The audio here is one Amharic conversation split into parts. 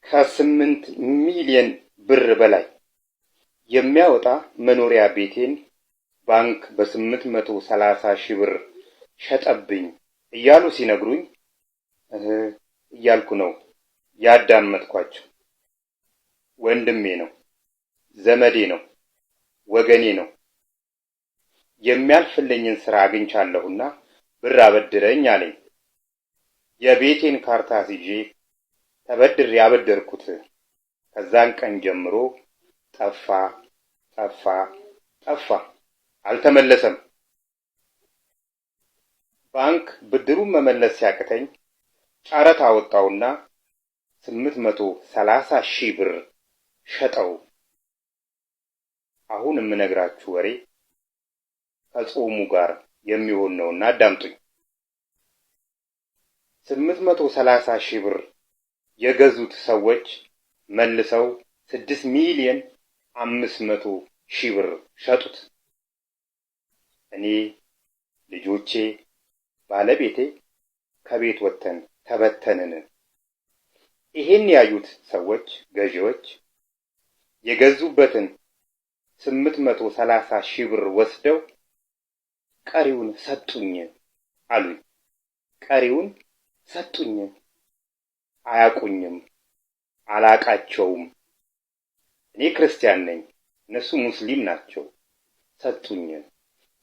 ከ8 ሚሊዮን ብር በላይ የሚያወጣ መኖሪያ ቤቴን ባንክ በ830 ሺህ ብር ሸጠብኝ እያሉ ሲነግሩኝ እያልኩ ነው ያዳመጥኳቸው። ወንድሜ ነው፣ ዘመዴ ነው፣ ወገኔ ነው። የሚያልፍልኝን ስራ አግኝቻለሁና ብር አበድረኝ አለኝ። የቤቴን ካርታ ይዤ ተበድሬ ያበደርኩት ከዛን ቀን ጀምሮ ጠፋ፣ አልተመለሰም። ባንክ ብድሩን መመለስ ሲያቅተኝ ጨረታ አወጣውና 830 ሺህ ብር ሸጠው። አሁን የምነግራችሁ ወሬ ከጾሙ ጋር የሚሆን ነውና አዳምጡኝ። 830 ሺህ ብር የገዙት ሰዎች መልሰው 6 ሚሊዮን 500 ሺህ ብር ሸጡት። እኔ፣ ልጆቼ፣ ባለቤቴ ከቤት ወጥተን ተበተንን። ይሄን ያዩት ሰዎች ገዢዎች የገዙበትን 830 ሺህ ብር ወስደው ቀሪውን ሰጡኝ አሉኝ። ቀሪውን ሰጡኝ። አያቁኝም፣ አላቃቸውም። እኔ ክርስቲያን ነኝ፣ እነሱ ሙስሊም ናቸው። ሰጡኝ።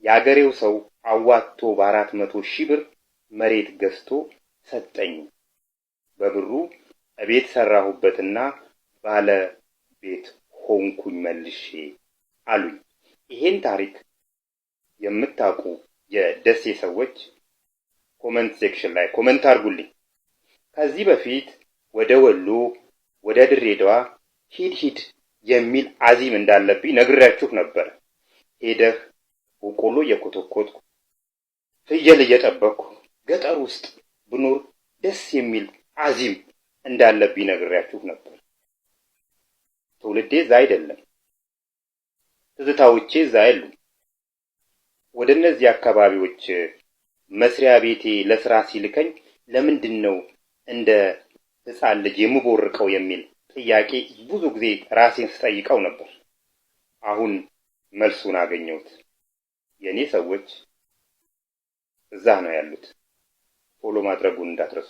የአገሬው ሰው አዋጥቶ በ400 ሺህ ብር መሬት ገዝቶ ሰጠኝ። በብሩ ቤት ሰራሁበትና ባለ ቤት ሆንኩኝ መልሼ አሉኝ። ይሄን ታሪክ የምታውቁ የደሴ ሰዎች ኮሜንት ሴክሽን ላይ ኮሜንት አድርጉልኝ። ከዚህ በፊት ወደ ወሎ፣ ወደ ድሬዳዋ ሂድ የሚል አዚም እንዳለብኝ ነግሬያችሁ ነበር። ሄደህ በቆሎ እየኮተኮትኩ ፍየል እየጠበቅኩ ገጠር ውስጥ ብኖር ደስ የሚል አዚም እንዳለብኝ ነግሬያችሁ ነበር። ትውልዴ እዛ አይደለም፣ ትዝታዎቼ እዛ አይደሉም። ወደ እነዚህ አካባቢዎች መስሪያ ቤቴ ለስራ ሲልከኝ ለምንድነው እንደ ሕፃን ልጅ የምቦርቀው የሚል ጥያቄ ብዙ ጊዜ ራሴን ስጠይቀው ነበር። አሁን መልሱን አገኘሁት። የኔ ሰዎች እዛ ነው ያሉት። ፎሎ ማድረጉን እንዳትረሱ።